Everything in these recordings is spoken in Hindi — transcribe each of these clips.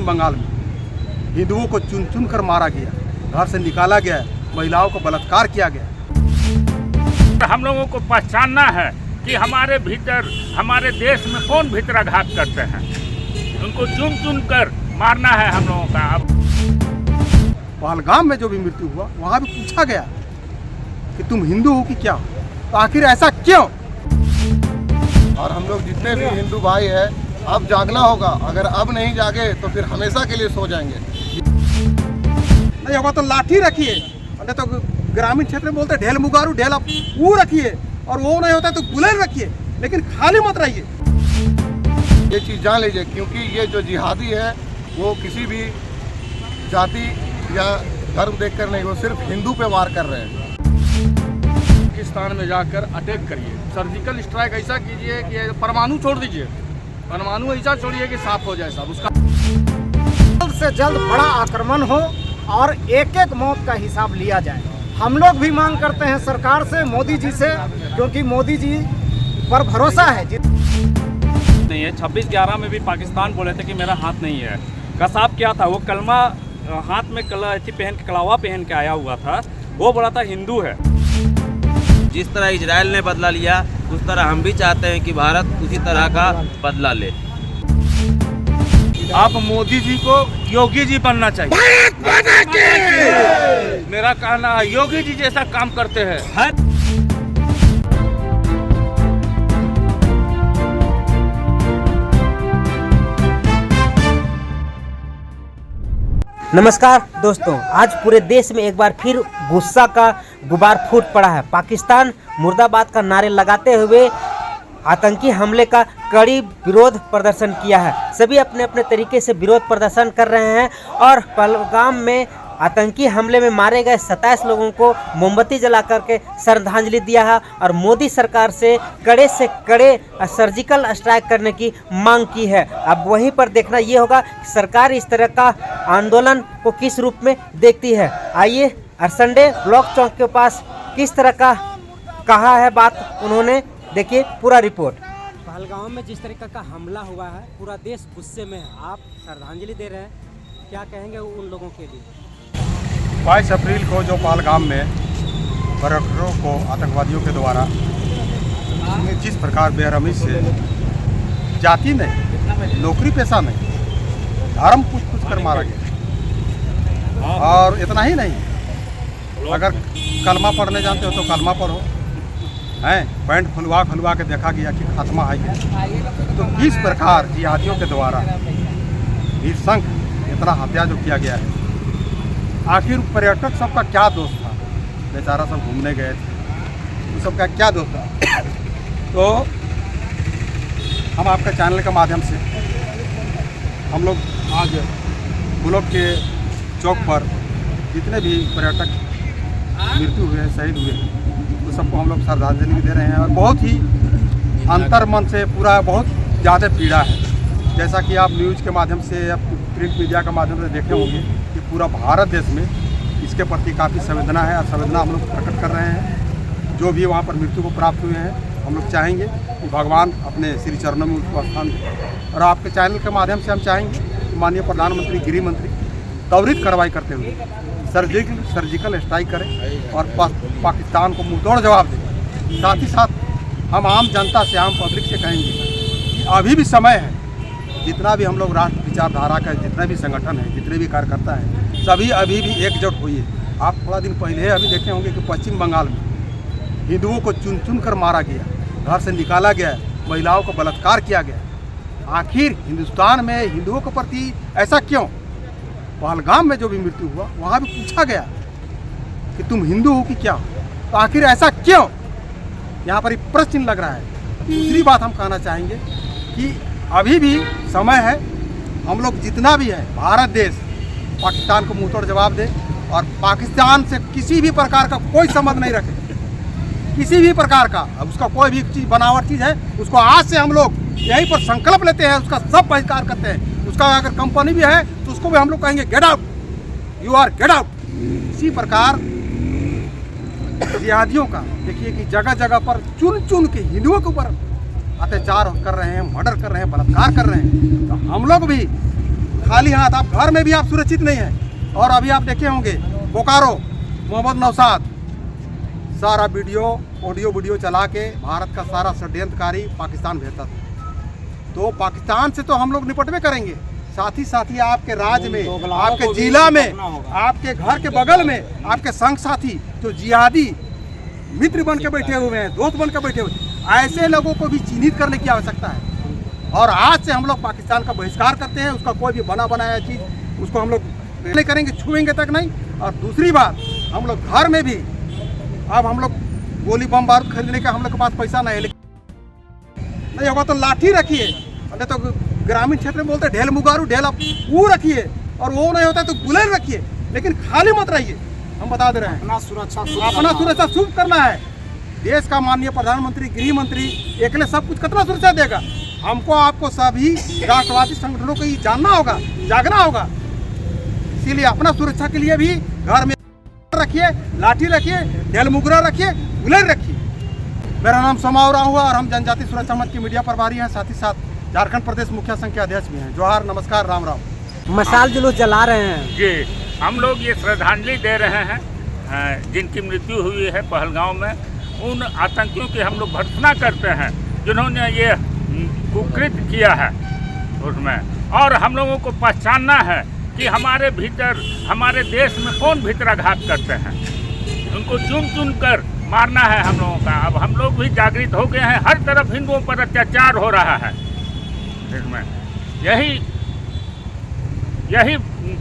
पश्चिम बंगाल में हिंदुओं को चुन चुन कर मारा गया, घर से निकाला गया, महिलाओं को बलात्कार किया गया। हम लोगों को पहचानना है कि हमारे भीतर, हमारे देश में कौन भीतराघात करते हैं, उनको चुन चुन कर मारना है हम लोगों का। अब पहलगाम में जो भी मृत्यु हुआ वहाँ भी पूछा गया कि तुम हिंदू हो कि क्या, तो आखिर ऐसा क्यों? और हम लोग जितने भी हिंदू भाई हैं, अब जागना होगा। अगर अब नहीं जागे तो फिर हमेशा के लिए सो जाएंगे। नहीं होगा तो लाठी रखिए, नहीं तो ग्रामीण क्षेत्र में बोलते ढेल मुगारू, ढेल आप वो रखिए, और वो नहीं होता तो गुलेल रखिए, लेकिन खाली मत रहिए। ये चीज़ जान लीजिए, क्योंकि ये जो जिहादी है वो किसी भी जाति या धर्म देखकर नहीं, वो सिर्फ हिंदू पे वार कर रहे हैं। पाकिस्तान में जाकर अटैक करिए, सर्जिकल स्ट्राइक ऐसा कीजिए कि परमाणु छोड़ दीजिए, परमाणु ऐसा छोड़िए कि साफ हो जाए सब। उसका जल्द से जल्द बड़ा आक्रमण हो और एक एक मौत का हिसाब लिया जाए। हम लोग भी मांग करते हैं सरकार से, मोदी जी से, क्योंकि मोदी जी पर भरोसा है। नहीं है 26/11 में भी पाकिस्तान बोले थे कि मेरा हाथ नहीं है। कसाब क्या था, वो कलमा हाथ में पहन के, कलावा पहन के आया हुआ था, वो बोला था हिंदू है। जिस तरह इजराइल ने बदला लिया, उस तरह हम भी चाहते हैं कि भारत उसी तरह का बदला ले। आप मोदी जी को योगी जी बनना चाहिए। मेरा कहना है योगी जी जैसा काम करते हैं। नमस्कार दोस्तों, आज पूरे देश में एक बार फिर गुस्सा का गुबार फूट पड़ा है। पाकिस्तान मुर्दाबाद का नारे लगाते हुए आतंकी हमले का कड़ी विरोध प्रदर्शन किया है। सभी अपने अपने तरीके से विरोध प्रदर्शन कर रहे हैं और पहलगाम में आतंकी हमले में मारे गए 27 लोगों को मोमबत्ती जला करके श्रद्धांजलि दिया है और मोदी सरकार से कड़े सर्जिकल स्ट्राइक करने की मांग की है। अब वहीं पर देखना ये होगा कि सरकार इस तरह का आंदोलन को किस रूप में देखती है। आइए अरसंडे ब्लॉक चौक के पास किस तरह का कहा है बात उन्होंने, देखिए पूरा रिपोर्ट। पहलगाम में जिस तरीके का हमला हुआ है, पूरा देश गुस्से में है। आप श्रद्धांजलि दे रहे हैं, क्या कहेंगे उन लोगों के लिए? 22 अप्रैल को जो पहलगाम में पर्यटकों को आतंकवादियों के द्वारा जिस प्रकार बेरहमी से, जाति नहीं, नौकरी पेशा नहीं, धर्म पूछ कर मारा गया। और इतना ही नहीं, अगर कलमा पढ़ने जानते हो तो कलमा पढ़ो, हैं पैंट खुलवा के देखा गया कि खात्मा आ गया। तो किस प्रकार जिहादियों के द्वारा निशंक इतना हत्या जो किया गया है, आखिर पर्यटक सबका क्या दोष था? बेचारा सब घूमने गए थे, तो सबका क्या दोष था? तो हम आपके चैनल के माध्यम से हम लोग आज ब्लॉक के चौक पर जितने भी पर्यटक मृत्यु हुए हैं, शहीद हुए हैं, तो सबको हम लोग श्रद्धांजलि भी दे रहे हैं। और बहुत ही अंतर मन से पूरा बहुत ज़्यादा पीड़ा है। जैसा कि आप न्यूज़ के माध्यम से या प्रिंट मीडिया के माध्यम से देखे होंगे कि पूरा भारत देश में इसके प्रति काफ़ी संवेदना है और संवेदना हम लोग प्रकट कर रहे हैं। जो भी वहाँ पर मृत्यु को प्राप्त हुए हैं, हम लोग चाहेंगे कि भगवान अपने श्री चरणों में उसको स्थान दें। और आपके चैनल के माध्यम से हम चाहेंगे कि माननीय प्रधानमंत्री, गृह मंत्री त्वरित कार्रवाई करते हुए सर्जिकल स्ट्राइक करें और पाकिस्तान को मुंहतोड़ जवाब दें। साथ ही साथ हम आम जनता से, आम पब्लिक से कहेंगे कि अभी भी समय है, जितना भी हम लोग राष्ट्र विचारधारा का जितने भी संगठन है, जितने भी कार्यकर्ता हैं, सभी अभी भी एकजुट हुई है। आप थोड़ा दिन पहले अभी देखे होंगे कि पश्चिम बंगाल में हिंदुओं को चुन चुन कर मारा गया, घर से निकाला गया, महिलाओं को बलात्कार किया गया। आखिर हिंदुस्तान में हिंदुओं के प्रति ऐसा क्यों? पहलगाम में जो भी मृत्यु हुआ वहाँ भी पूछा गया कि तुम हिंदू हो कि क्या, तो आखिर ऐसा क्यों? यहाँ पर एक प्रश्न चिन्ह लग रहा है। दूसरी बात हम कहना चाहेंगे कि अभी भी समय है, हम लोग जितना भी है भारत देश पाकिस्तान को मुंहतोड़ जवाब दे और पाकिस्तान से किसी भी प्रकार का कोई संबंध नहीं रखे, किसी भी प्रकार का। अब उसका कोई भी चीज़ बनावट चीज़ है, उसको आज से हम लोग यहीं पर संकल्प लेते हैं, उसका सब बहिष्कार करते हैं। उसका अगर कंपनी भी है तो उसको भी हम लोग कहेंगे get out, you are get out. इसी प्रकार जिहादियों का देखिए कि जगह जगह पर चुन चुन के हिंदुओं के ऊपर अत्याचार कर रहे हैं, मर्डर कर रहे हैं, बलात्कार कर रहे हैं। तो हम लोग भी खाली हाथ आप घर में भी आप सुरक्षित नहीं हैं। और अभी आप देखे होंगे बोकारो मोहम्मद नौशाद सारा ऑडियो चला के भारत का सारा षड्यंत्रकारी पाकिस्तान भेजता था। तो पाकिस्तान से तो हम लोग निपट में करेंगे, साथ ही आपके राज्य में, आपके जिला में, आपके घर के बगल में आपके संग साथी जो जिहादी मित्र बन के बैठे हुए हैं, दोस्त बन के बैठे हुए हैं, ऐसे लोगों को भी चिन्हित करने की आवश्यकता है। और आज से हम लोग पाकिस्तान का बहिष्कार करते हैं। उसका कोई भी बना बनाया चीज़ उसको हम लोग नहीं करेंगे, छुएंगे तक नहीं। और दूसरी बात, हम लोग घर में भी अब हम लोग गोली बम बारूद खरीदने का हम लोग के पास पैसा नहीं है, लेकिन नहीं होगा तो लाठी रखिए, नहीं तो ग्रामीण क्षेत्र में बोलते ढेल मुगारू ढेल आप वो रखिए, और वो नहीं होता तो बुलेट रखिए, लेकिन खाली मत रहिए। हम बता दे रहे हैं अपना सुरक्षा शुभ करना है। देश का माननीय प्रधानमंत्री, गृह मंत्री अकेले सब कुछ कितना सुरक्षा देगा? हमको आपको सभी राष्ट्रवादी संगठनों को ये जानना होगा, जागना होगा। इसीलिए अपना सुरक्षा के लिए भी घर में रखिए, लाठी रखिए, ढेल मुगरा रखिए, बुलेट रखिए। मेरा नाम सोमा उरांव हुआ और हम जनजाति सुरक्षा मंच की मीडिया प्रभारी हैं, साथ ही साथ झारखंड प्रदेश मुखिया संघ के अध्यक्ष भी हैं। जोहार, नमस्कार, राम राम। मशाल जुलूस जला रहे हैं जी, हम लोग ये श्रद्धांजलि दे रहे हैं जिनकी मृत्यु हुई है पहलगांव में। उन आतंकियों की हम लोग भर्त्सना करते हैं जिन्होंने ये कुकृत किया है उसमें। और हम लोगों को पहचानना है कि हमारे भीतर, हमारे देश में कौन भीतराघात करते हैं, उनको चुन चुन कर मारना है हम लोगों का। अब हम लोग भी जागृत हो गए हैं, हर तरफ हिंदुओं पर अत्याचार हो रहा है इसमें। यही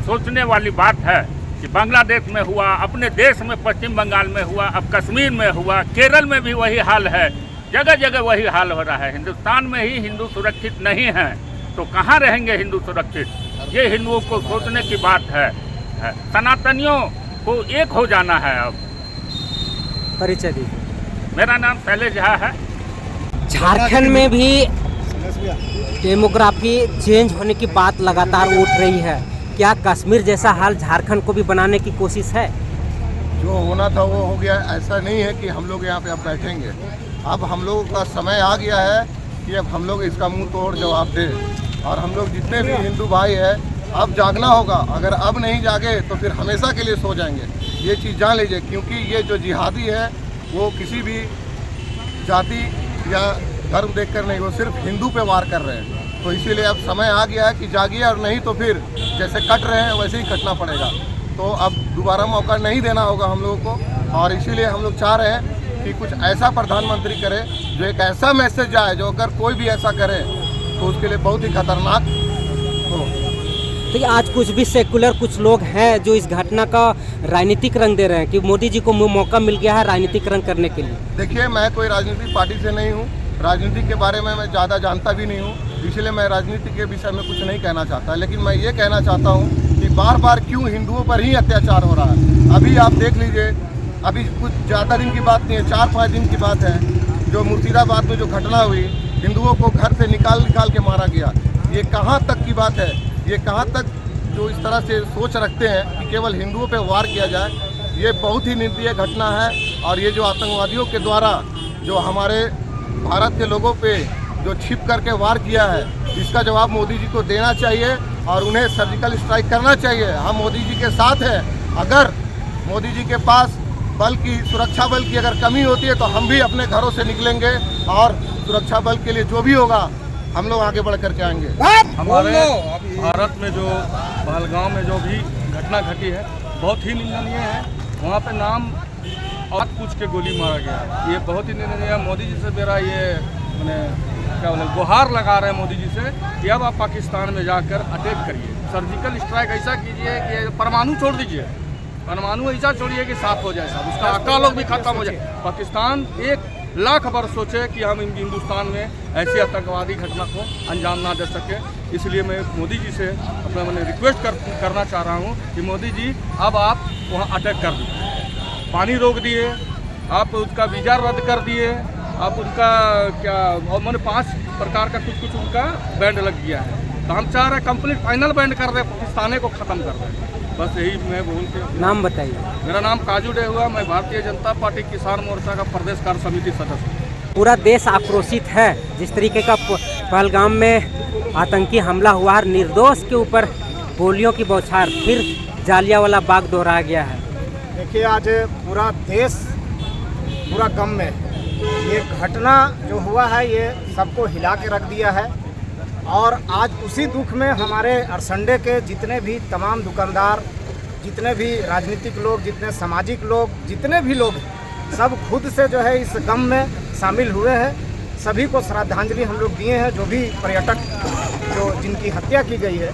सोचने वाली बात है कि बांग्लादेश में हुआ, अपने देश में पश्चिम बंगाल में हुआ, अब कश्मीर में हुआ, केरल में भी वही हाल है, जगह जगह वही हाल हो रहा है। हिंदुस्तान में ही हिंदू सुरक्षित नहीं हैं तो कहाँ रहेंगे हिंदू सुरक्षित? ये हिंदुओं को सोचने की बात है। सनातनियों को एक हो जाना है। अब परिचय दीजिए। मेरा नाम शैलेश झा है। झारखंड में भी डेमोग्राफी चेंज होने की बात लगातार उठ रही है। क्या कश्मीर जैसा हाल झारखंड को भी बनाने की कोशिश है? जो होना था वो हो गया। ऐसा नहीं है कि हम लोग यहाँ पे अब बैठेंगे। अब हम लोगों का समय आ गया है कि अब हम लोग इसका मुंह तोड़ जवाब दें। और हम लोग जितने भी हिंदू भाई हैं, अब जागना होगा। अगर अब नहीं जागे तो फिर हमेशा के लिए सो जाएंगे। ये चीज़ जान लीजिए, क्योंकि ये जो जिहादी है वो किसी भी जाति या धर्म देखकर नहीं, वो सिर्फ हिंदू पे वार कर रहे हैं। तो इसीलिए अब समय आ गया है कि जागिए, और नहीं तो फिर जैसे कट रहे हैं वैसे ही कटना पड़ेगा। तो अब दोबारा मौका नहीं देना होगा हम लोगों को। और इसीलिए हम लोग चाह रहे हैं कि कुछ ऐसा प्रधानमंत्री करे जो एक ऐसा मैसेज जाए, जो अगर कोई भी ऐसा करे तो उसके लिए बहुत ही खतरनाक हो। तो आज कुछ भी सेकुलर कुछ लोग हैं जो इस घटना का राजनीतिक रंग दे रहे हैं कि मोदी जी को मौका मिल गया है राजनीतिक रंग करने के लिए। देखिए, मैं कोई राजनीतिक पार्टी से नहीं हूँ, राजनीति के बारे में मैं ज़्यादा जानता भी नहीं हूँ, इसलिए मैं राजनीति के विषय में कुछ नहीं कहना चाहता। लेकिन मैं ये कहना चाहता हूँ कि बार बार क्यों हिंदुओं पर ही अत्याचार हो रहा है। अभी आप देख लीजिए, अभी कुछ ज़्यादा दिन की बात नहीं है, 4-5 दिन की बात है, जो मुर्शिदाबाद में जो घटना हुई, हिंदुओं को घर से निकाल के मारा गया। ये कहाँ तक की बात है? ये कहाँ तक जो इस तरह से सोच रखते हैं कि केवल हिंदुओं पे वार किया जाए? ये बहुत ही निंदनीय घटना है। और ये जो आतंकवादियों के द्वारा जो हमारे भारत के लोगों पे जो छिप करके वार किया है, इसका जवाब मोदी जी को देना चाहिए और उन्हें सर्जिकल स्ट्राइक करना चाहिए। हम मोदी जी के साथ हैं। अगर मोदी जी के पास बल की, सुरक्षा बल की अगर कमी होती है तो हम भी अपने घरों से निकलेंगे और सुरक्षा बल के लिए जो भी होगा हम लोग आगे बढ़ करके आएंगे। हमारे भारत में जो पहलगांव में जो भी घटना घटी है बहुत ही निंदनीय है। वहाँ पे नाम और पूछ के गोली मारा गया, ये बहुत ही निंदनीय है। मोदी जी से मेरा ये मैंने क्या बोले गुहार लगा रहे हैं मोदी जी से कि अब आप पाकिस्तान में जाकर अटैक करिए, सर्जिकल स्ट्राइक ऐसा कीजिए कि परमाणु छोड़ दीजिए, परमाणु ऐसा छोड़िए कि साफ हो जाए सब, उसका अकाल लोग भी खत्म हो जाए। पाकिस्तान 1,00,000 बार सोचे कि हम हिंदुस्तान में ऐसी आतंकवादी घटना को अंजाम ना दे सके। इसलिए मैं मोदी जी से अपना मैंने रिक्वेस्ट करना चाह रहा हूँ कि मोदी जी अब आप वहाँ अटैक कर दीजिए, पानी रोक दिए, आप उसका वीज़ा रद्द कर दिए, आप उनका क्या और मैंने 5 प्रकार का कुछ उनका बैंड लग गया है। तो हम चाह रहे हैं कंप्लीट फाइनल बैंड कर दें, पाकिस्तान को ख़त्म कर दें। बस यही मैं बोल के। नाम बताइए। मेरा नाम काजू डे हुआ, मैं भारतीय जनता पार्टी किसान मोर्चा का प्रदेश कार्य समिति सदस्य। पूरा देश आक्रोशित है जिस तरीके का पहलगाम में आतंकी हमला हुआ है, निर्दोष के ऊपर गोलियों की बौछार, फिर जालियांवाला बाग दोहराया गया है। देखिए, आज पूरा देश पूरा गम में है। ये घटना जो हुआ है ये सबको हिला के रख दिया है। और आज उसी दुख में हमारे अरसंडे के जितने भी तमाम दुकानदार, जितने भी राजनीतिक लोग, जितने सामाजिक लोग, जितने भी लोग हैं, सब खुद से जो है इस गम में शामिल हुए हैं। सभी को श्रद्धांजलि हम लोग दिए हैं, जो भी पर्यटक जो जिनकी हत्या की गई है।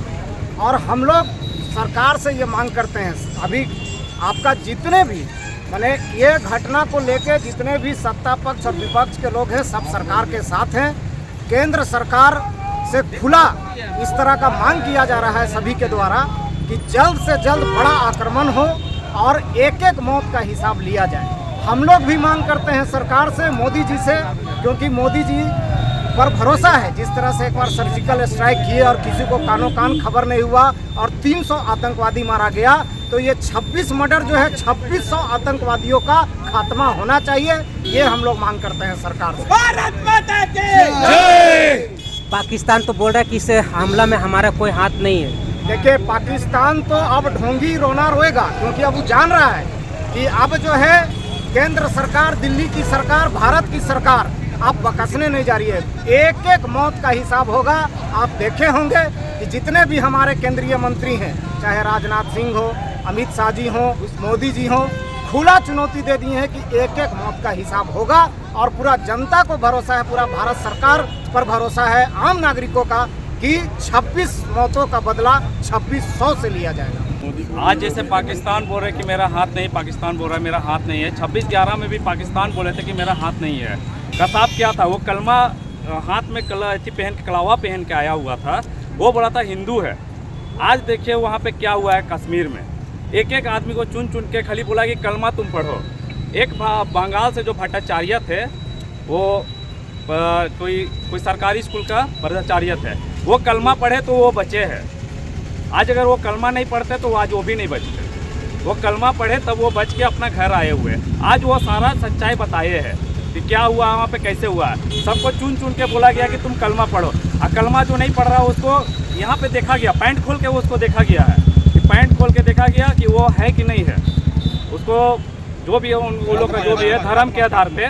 और हम लोग सरकार से ये मांग करते हैं, अभी आपका जितने भी माने ये घटना को लेके जितने भी सत्ता पक्ष और विपक्ष के लोग हैं, सब सरकार के साथ हैं। केंद्र सरकार से खुला इस तरह का मांग किया जा रहा है सभी के द्वारा कि जल्द से जल्द बड़ा आक्रमण हो और एक एक मौत का हिसाब लिया जाए। हम लोग भी मांग करते हैं सरकार से, मोदी जी से, क्योंकि मोदी जी पर भरोसा है। जिस तरह से एक बार सर्जिकल स्ट्राइक किए और किसी को कानों कान खबर नहीं हुआ और 300 आतंकवादी मारा गया, तो ये 26 मर्डर जो है 2600 आतंकवादियों का खात्मा होना चाहिए। ये हम लोग मांग करते हैं सरकार से। भारत माता की! पाकिस्तान तो बोल रहा है कि इस हमला में हमारा कोई हाथ नहीं है। देखिए, पाकिस्तान तो अब ढोंगी रोना रोएगा, क्योंकि अब वो जान रहा है कि अब जो है केंद्र सरकार, दिल्ली की सरकार, भारत की सरकार अब बकसने नहीं जा रही है। एक एक मौत का हिसाब होगा। आप देखे होंगे कि जितने भी हमारे केंद्रीय मंत्री हैं, चाहे राजनाथ सिंह हो, अमित शाह जी हो, मोदी जी हो, खुला चुनौती दे दी है कि एक एक मौत का हिसाब होगा। और पूरा जनता को भरोसा है, पूरा भारत सरकार पर भरोसा है, आम नागरिकों का, कि 26 मौतों का बदला 2600 से लिया जाएगा। आज जैसे पाकिस्तान बोल रहे कि मेरा हाथ नहीं, पाकिस्तान बोल रहा है मेरा हाथ नहीं है। 26/11 में भी पाकिस्तान बोले थे कि मेरा हाथ नहीं है। कसाब क्या था, वो कलमा हाथ में पहन के, कलावा पहन के आया हुआ था, वो बोला था हिंदू है। आज देखिए वहाँ पे क्या हुआ है कश्मीर में, एक एक आदमी को चुन चुन के खाली बोला कि कलमा तुम पढ़ो। एक बंगाल से जो भट्टाचार्य थे, वो कोई सरकारी स्कूल का भट्टाचार्य थे, वो कलमा पढ़े तो वो बचे हैं। आज अगर वो कलमा नहीं पढ़ते तो आज वो भी नहीं बचते। वो कलमा पढ़े तब वो बच के अपना घर आए हुए। आज वो सारा सच्चाई बताए हैं कि क्या हुआ वहाँ पे, कैसे हुआ। सबको चुन चुन के बोला गया कि तुम कलमा पढ़ो, और कलमा जो नहीं पढ़ रहा उसको यहाँ पे देखा गया, पैंट खोल के उसको देखा गया है कि पैंट खोल के देखा गया कि वो है कि नहीं है। उसको जो भी है उन लोग का जो भी है धर्म के आधार पे,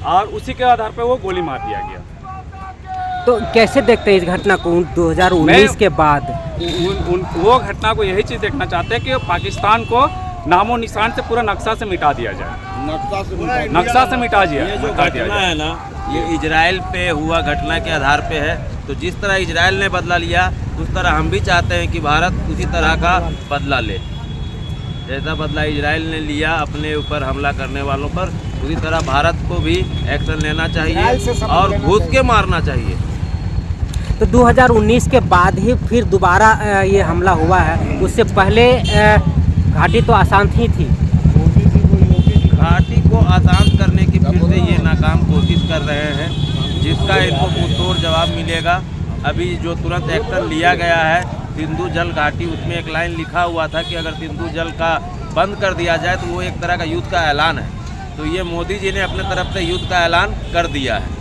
और उसी के आधार पे वो गोली मार दिया गया। तो कैसे देखते हैं इस घटना को 2019 के बाद? वो घटना को यही चीज़ देखना चाहते हैं कि पाकिस्तान को नामो निशान से पूरा नक्शा से मिटा दिया जाए, नक्शा से मिटा दिया। ये जो घटना है ना, ये इजराइल पे हुआ घटना के आधार पे है। तो जिस तरह इजराइल ने बदला लिया, उस तरह हम भी चाहते हैं कि भारत उसी तरह का बदला ले। जैसा बदला इजराइल ने लिया अपने ऊपर हमला करने वालों पर, उसी तरह भारत को भी एक्शन लेना चाहिए और घुस के मारना चाहिए। तो 2019 के बाद ही फिर दोबारा ये हमला हुआ है, उससे पहले घाटी तो आसान ही थी। घाटी को आसान करने की फिर से ये नाकाम कोशिश कर रहे हैं, जिसका इनको मुंहतोड़ जवाब मिलेगा। अभी जो तुरंत एक्शन लिया गया है सिंधु जल घाटी, उसमें एक लाइन लिखा हुआ था कि अगर सिंधु जल का बंद कर दिया जाए तो वो एक तरह का युद्ध का ऐलान है। तो ये मोदी जी ने अपने तरफ से युद्ध का ऐलान कर दिया है।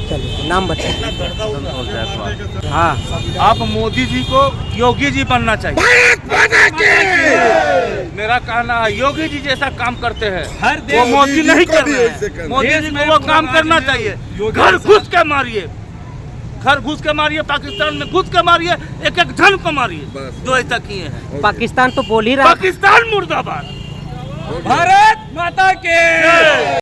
चलिए नाम बताइए। संतोष जायसवाल। हाँ, आप मोदी जी को योगी जी बनना चाहिए। मेरा कहना है योगी जी जैसा काम करते हैं वो मोदी नहीं कर रहे हैं। मोदी जी को वो काम करना चाहिए। घर घुस के मारिए, घर घुस के मारिए, पाकिस्तान में घुस के मारिए, एक एक जन को मारिए जो ऐसा किए हैं। पाकिस्तान तो बोल ही रहा है। पाकिस्तान मुर्दाबाद, भारत माता के।